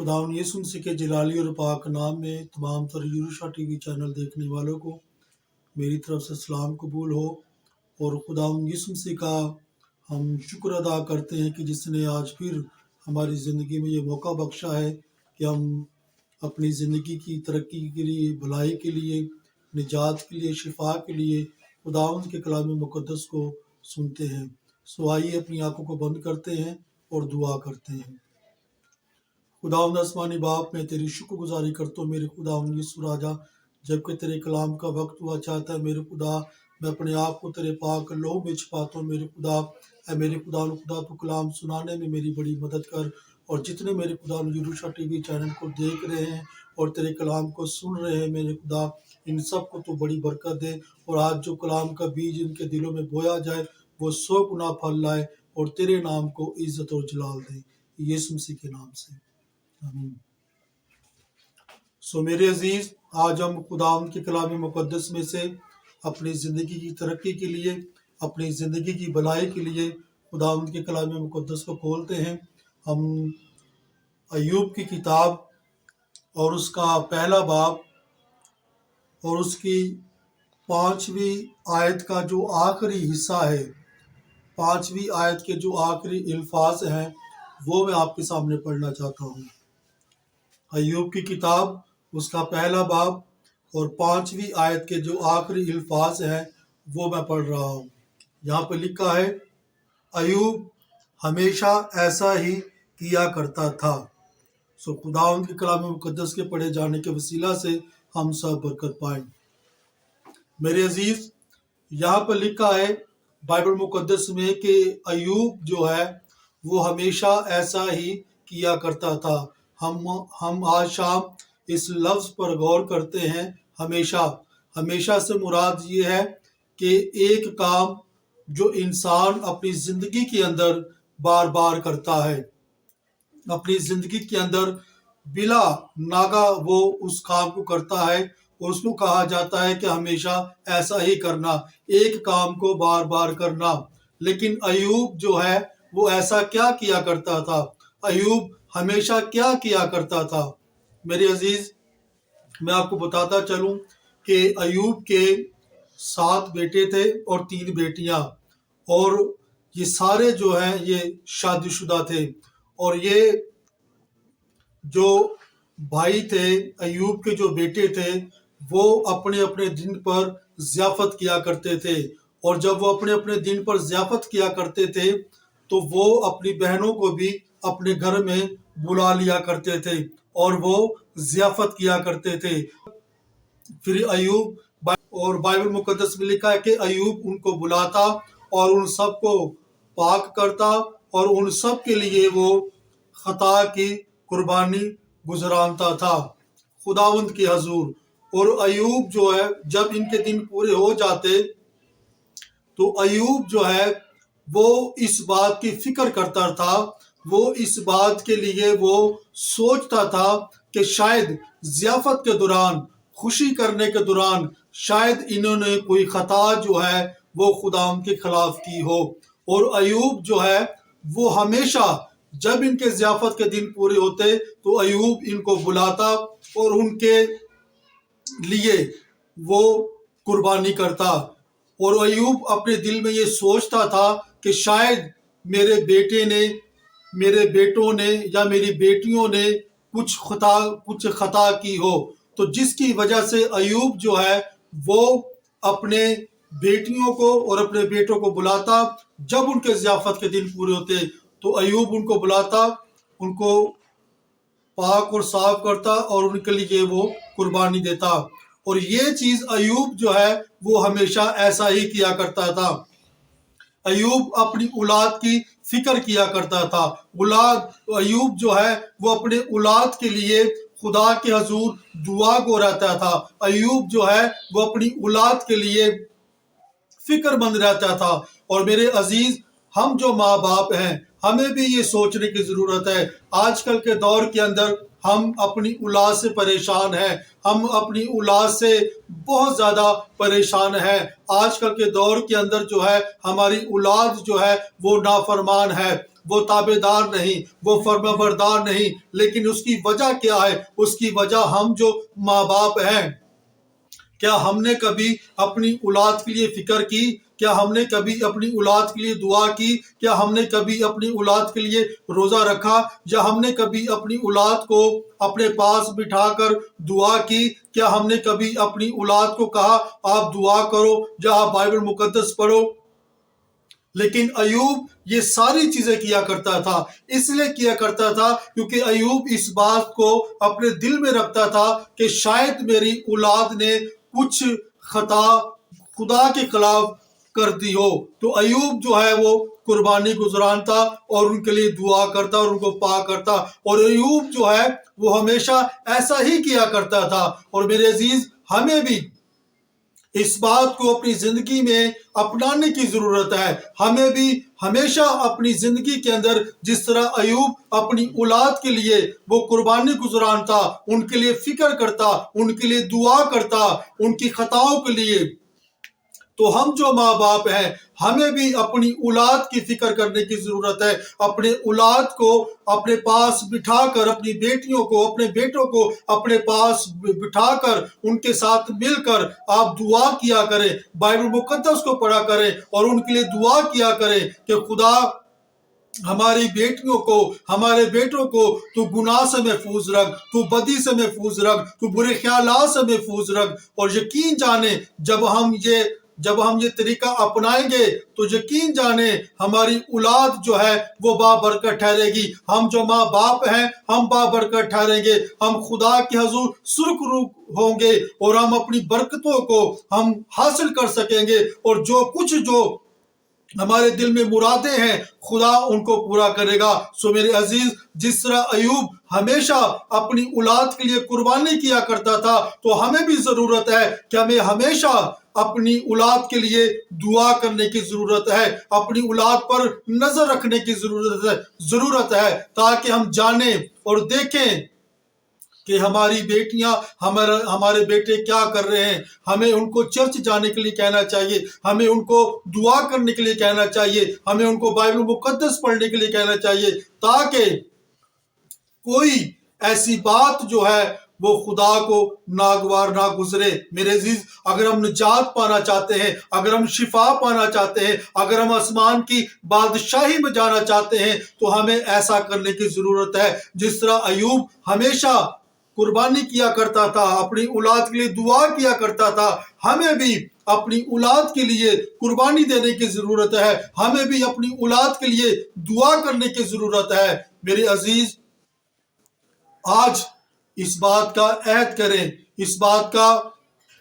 खुदावंद यीशु मसीह के जलाली और पाक नाम में तमाम तर यरूशा टीवी चैनल देखने वालों को मेरी तरफ से सलाम कबूल हो। और खुदावंद यीशु मसीह का हम शुक्र अदा करते हैं कि जिसने आज फिर हमारी ज़िंदगी में ये मौका बख्शा है कि हम अपनी ज़िंदगी की तरक्की के लिए, भलाई के लिए, निजात के लिए, शिफा के लिए खुदावंद के कलाम मुक़द्दस को सुनते हैं। सो आइए अपनी आंखों को बंद करते हैं और दुआ करते हैं। खुदावंद आसमानी बाप, मैं तेरी शुक्रगुजारी करता हूँ मेरे खुदावंद यीशु राजा, जबकि तेरे कलाम का वक्त हुआ चाहता है मेरे खुदा, मैं अपने आप को तेरे पाक लहू में छिपाता हूँ मेरे खुदा। ऐ मेरे खुदा तू कलाम सुनाने में मेरी बड़ी मदद कर। और जितने मेरे खुदा यरूशा टीवी चैनल को देख रहे हैं और तेरे कलाम को सुन रहे हैं मेरे खुदा, इन सब को तू बड़ी बरकत दे। और आज जो कलाम का बीज इनके दिलों में बोया जाए वो 100 गुना फल लाए और तेरे नाम को इज्जत और जलाल दे, यीशु मसीह के नाम से, आमीन। सो मेरे अजीज, आज हम खुदावंद के कलाम मुक़द्दस में से अपनी ज़िंदगी की तरक्की के लिए, अपनी ज़िंदगी की भलाई के लिए खुदावंद के कलाम मुक़द्दस को खोलते हैं। हम अय्यूब की किताब और उसका पहला बाब और उसकी 5वीं आयत का जो आखिरी हिस्सा है, 5वीं आयत के जो आखिरी अल्फाज हैं वो मैं आपके सामने पढ़ना चाहता हूँ। अय्यूब की किताब उसका पहला बाब और 5वीं आयत के जो आखिरी अल्फाज हैं वो मैं पढ़ रहा हूँ। यहाँ पर लिखा है, अय्यूब हमेशा ऐसा ही किया करता था। सो खुदावंद के कलाम मुक़द्दस के पढ़े जाने के वसीला से हम सब बरकत पाएं। मेरे अजीज, यहाँ पर लिखा है बाइबल मुक़द्दस में कि अय्यूब जो है वो हमेशा ऐसा ही किया करता था। हम आज शाम इस लफ्ज़ पर गौर करते हैं। हमेशा, हमेशा से मुराद ये है कि एक काम जो इंसान अपनी ज़िंदगी के अंदर बार बार करता है, अपनी ज़िंदगी के अंदर बिला नागा वो उस काम को करता है और उसको कहा जाता है कि हमेशा ऐसा ही करना, एक काम को बार बार करना। लेकिन अय्यूब जो है वो ऐसा क्या किया करता था? अय्यूब हमेशा क्या किया करता था? मेरे अजीज, मैं आपको बताता चलूं कि अय्यूब के 7 बेटे थे और 3 बेटियां, और ये सारे जो हैं ये शादीशुदा थे। और ये जो भाई थे, अय्यूब के जो बेटे थे, वो अपने अपने दिन पर ज़ियाफ़त किया करते थे। और जब वो अपने अपने दिन पर ज़ियाफ़त किया करते थे तो वो अपनी बहनों को भी अपने घर में बुला लिया करते थे और वो ज़ियाफ़त किया करते थे। फिर अय्यूब, और बाइबल मुक़द्दस में लिखा है कि अय्यूब उनको बुलाता और उन सब को पाक करता और उन सब के लिए वो खता की कुर्बानी गुजरानता था खुदावंद के हजूर। और अय्यूब जो है जब इनके दिन पूरे हो जाते तो अय्यूब जो है वो इस बात की फिक्र करता था, वो इस बात के लिए वो सोचता था कि शायद ज़ियाफ़त के दौरान, खुशी करने के दौरान शायद इन्होंने कोई खता जो है वो खुदावंद के खिलाफ की हो। और अय्यूब जो है वो हमेशा जब इनके ज़ियाफ़त के दिन पूरे होते तो अय्यूब इनको बुलाता और उनके लिए वो कुर्बानी करता। और अय्यूब अपने दिल में ये सोचता था कि शायद मेरे बेटों ने या मेरी बेटियों ने कुछ खता की हो, तो जिसकी वजह से अय्यूब जो है वो अपने बेटियों को और अपने बेटों को बुलाता। जब उनके ज़ियाफ़त के दिन पूरे होते तो अय्यूब उनको बुलाता, उनको पाक और साफ करता और उनके लिए वो कुर्बानी देता। और ये चीज़ अय्यूब जो है वो हमेशा ऐसा ही किया करता था। अय्यूब अपनी औलाद की फिक्र किया करता था। अय्यूब जो है वो अपने औलाद के लिए खुदा के हजूर दुआ को रहता था। अय्यूब जो है वो अपनी औलाद के लिए फिक्रमंद रहता था। और मेरे अजीज, हम जो माँ बाप हैं हमें भी ये सोचने की ज़रूरत है। आजकल के दौर के अंदर ہم اپنی اولاد سے پریشان ہیں، ہم اپنی اولاد سے بہت زیادہ پریشان ہیں۔ آج کل کے دور کے اندر جو ہے ہماری اولاد جو ہے وہ نافرمان ہے، وہ تابع دار نہیں، وہ فرما بردار نہیں۔ لیکن اس کی وجہ کیا ہے؟ اس کی وجہ ہم جو ماں باپ ہیں، کیا ہم نے کبھی اپنی اولاد کے لیے فکر کی؟ کیا ہم نے کبھی اپنی اولاد کے لیے دعا کی؟ کیا ہم نے کبھی اپنی اولاد کے لیے روزہ رکھا؟ یا ہم نے کبھی اپنی اولاد کو اپنے پاس بٹھا کر دعا کی؟ کیا ہم نے کبھی اپنی اولاد کو کہا آپ دعا کرو یا آپ بائبل مقدس پڑھو؟ لیکن ایوب یہ ساری چیزیں کیا کرتا تھا، اس لیے کیا کرتا تھا کیونکہ ایوب اس بات کو اپنے دل میں رکھتا تھا کہ شاید میری اولاد نے کچھ خطا خدا کے خلاف کر دی ہو۔ تو ایوب جو ہے وہ قربانی گزرانتا اور ان کے لیے دعا کرتا اور ان کو پاک کرتا، اور ایوب جو ہے وہ ہمیشہ ایسا ہی کیا کرتا تھا۔ اور میرے عزیز، ہمیں بھی اس بات کو اپنی زندگی میں اپنانے کی ضرورت ہے۔ ہمیں بھی ہمیشہ اپنی زندگی کے اندر جس طرح ایوب اپنی اولاد کے لیے وہ قربانی گزرانتا، ان کے لیے فکر کرتا، ان کے لیے دعا کرتا، ان کی خطاؤں کے لیے، تو ہم جو ماں باپ ہیں ہمیں بھی اپنی اولاد کی فکر کرنے کی ضرورت ہے۔ اپنے اولاد کو اپنے پاس بٹھا کر، اپنی بیٹیوں کو، اپنے بیٹوں کو اپنے پاس بٹھا کر ان کے ساتھ مل کر آپ دعا کیا کریں، بائبل مقدس کو پڑھا کریں اور ان کے لیے دعا کیا کریں کہ خدا ہماری بیٹیوں کو، ہمارے بیٹوں کو تو گناہ سے محفوظ رکھ، تو بدی سے محفوظ رکھ، تو برے خیالات سے محفوظ رکھ۔ اور یقین جانیں جب ہم یہ طریقہ اپنائیں گے تو یقین جانیں ہماری اولاد جو ہے وہ بابرکت ٹھہرے گی۔ ہم جو ماں باپ ہیں ہم بابرکت ٹھہریں گے، ہم خدا کے حضور سرخرو ہوں گے اور ہم اپنی برکتوں کو ہم حاصل کر سکیں گے، اور جو ہمارے دل میں مرادیں ہیں خدا ان کو پورا کرے گا۔ سو میرے عزیز، جس طرح ایوب ہمیشہ اپنی اولاد کے لیے قربانی کیا کرتا تھا، تو ہمیں بھی ضرورت ہے کہ ہمیں ہمیشہ اپنی اولاد کے لیے دعا کرنے کی ضرورت ہے، اپنی اولاد پر نظر رکھنے کی ضرورت ہے تاکہ ہم جانیں اور دیکھیں کہ ہماری بیٹیاں، ہمارے بیٹے کیا کر رہے ہیں۔ ہمیں ان کو چرچ جانے کے لیے کہنا چاہیے، ہمیں ان کو دعا کرنے کے لیے کہنا چاہیے، ہمیں ان کو بائبل مقدس پڑھنے کے لیے کہنا چاہیے، تاکہ کوئی ایسی بات جو ہے وہ خدا کو ناگوار نہ گزرے۔ میرے عزیز، اگر ہم نجات پانا چاہتے ہیں، اگر ہم شفا پانا چاہتے ہیں، اگر ہم آسمان کی بادشاہی میں جانا چاہتے ہیں، تو ہمیں ایسا کرنے کی ضرورت ہے جس طرح ایوب ہمیشہ قربانی کیا کرتا تھا، اپنی اولاد کے لیے دعا کیا کرتا تھا۔ ہمیں بھی اپنی اولاد کے لیے قربانی دینے کی ضرورت ہے، ہمیں بھی اپنی اولاد کے لیے دعا کرنے کی ضرورت ہے۔ میرے عزیز، آج اس بات کا عہد کریں، اس بات کا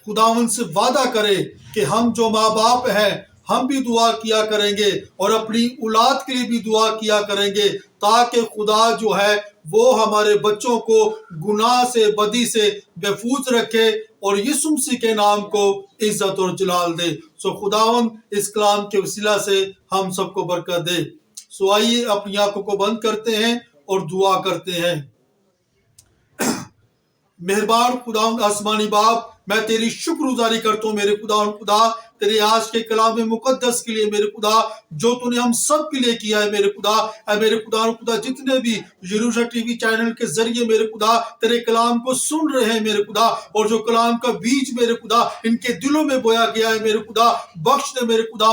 خداوند سے وعدہ کریں کہ ہم جو ماں باپ ہیں ہم بھی دعا کیا کریں گے اور اپنی اولاد کے لیے بھی دعا کیا کریں گے، تاکہ خدا جو ہے وہ ہمارے بچوں کو گناہ سے، بدی سے محفوظ رکھے اور یسوع مسیح کے نام کو عزت اور جلال دے۔ سو خداوند اس کلام کے وسیلہ سے ہم سب کو برکت دے۔ سو آئیے اپنی آنکھوں کو بند کرتے ہیں اور دعا کرتے ہیں۔ مہربان خداوند آسمانی باپ، میں تیری شکر گزاری کرتا ہوں میرے خدا تیرے آج کے کلام مقدس کے لیے میرے خدا، جو تو نے ہم سب کے لیے کیا ہے میرے خدا۔ اے میرے خدا جتنے بھی یروشا ٹی وی چینل کے ذریعے میرے خدا تیرے کلام کو سن رہے ہیں میرے خدا، اور جو کلام کا بیج میرے خدا ان کے دلوں میں بویا گیا ہے میرے خدا، بخش دے میرے خدا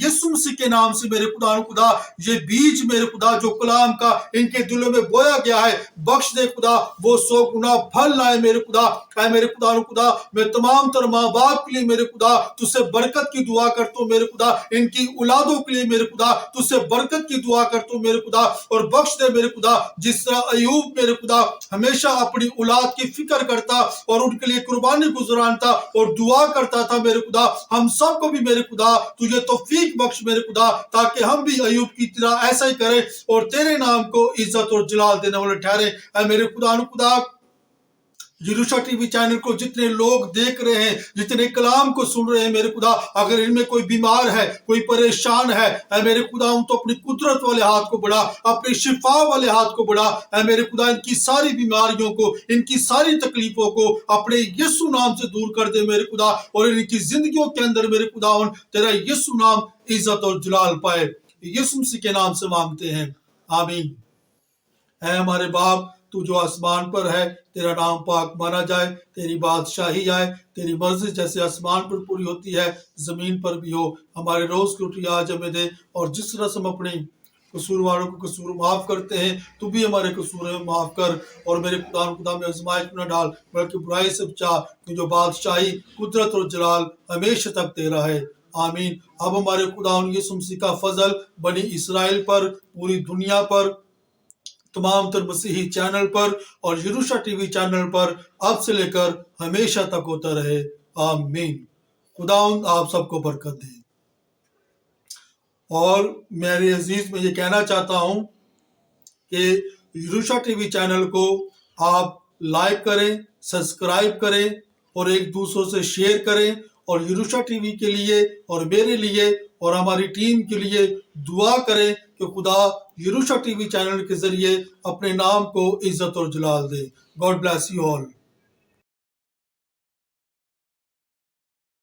یسوع مسیح کے نام سے میرے خدا یہ بیج میرے خدا جو کلام کا ان کے دلوں میں بویا گیا ہے، بخش دے خدا، وہ 100 گنا پھل لائے میرے خدا۔ اے میرے خدا میں تمام تر ماں باپ کے لیے میرے خدا تجھ سے برکت کی دعا کرتا ہوں میرے خدا، ان کی اولادوں کے لیے میرے خدا تجھ سے برکت کی دعا کرتا ہوں میرے خدا، اور بخش دے میرے خدا جس طرح ایوب میرے خدا ہمیشہ اپنی اولاد کی فکر کرتا اور ان کے لیے قربانی گزرانتا اور دعا کرتا تھا میرے خدا، ہم سب کو بھی میرے خدا تجھے توفیق بخش میرے خدا، تاکہ ہم بھی ایوب کی طرح ایسا ہی کریں اور تیرے نام کو عزت اور جلال دینے والے ٹھہرے۔ اے میرے خدا यरूशा टीवी चैनल को जितने लोग देख रहे हैं, जितने कलाम को सुन रहे हैं मेरे खुदा, अगर इनमें कोई बीमार है, कोई परेशान है, ऐ मेरे खुदा उन तो अपनी कुदरत वाले हाथ को बढ़ा, अपनी शिफा वाले हाथ को बढ़ा। ऐ मेरे खुदा इनकी सारी बीमारियों को, इनकी सारी तकलीफों को अपने यीशु नाम से दूर कर दे मेरे खुदा, और इनकी जिंदगियों के अंदर मेरे खुदा तेरा यीशु नाम इज्जत और जलाल पाए। यीशु मसीह के नाम से मांगते हैं, आमीन। ऐ हमारे बाप, तू जो आसमान पर है, तेरा नाम पाक माना जाए, तेरी बादशाही आए, तेरी मर्जी जैसे आसमान पर पूरी होती है जमीन पर भी हो। हमारे रोज की रोटी आज हमें दे, और जिस तरह से हम अपने कसूरवारों को कसूर माफ करते हैं, तू भी हमारे कसूर माफ कर, और मेरे खुदा में आजमाइश में न डाल, बल्कि बुराई से बचा, कि जो बादशाही, कुदरत और जलाल हमेशा तक तेरा है, आमीन। अब हमारे खुदा यीशु मसीह का फजल बनी इसराइल पर, पूरी दुनिया पर, तमाम तर मसीही चैनल पर और यरूशा टीवी चैनल पर अब से लेकर हमेशा तक होता रहे, आमीन। खुदावंद आप सबको बरकत दे। और मेरे अजीज में ये कहना चाहता हूँ कि यरूशा टीवी चैनल को आप लाइक करें, सब्सक्राइब करें, और एक दूसरों से शेयर करें, और यरूशा टीवी के लिए और मेरे लिए और हमारी टीम के लिए दुआ करें कि खुदा यरूशा टीवी चैनल के जरिए अपने नाम को इज्जत और जलाल दे। God bless you all.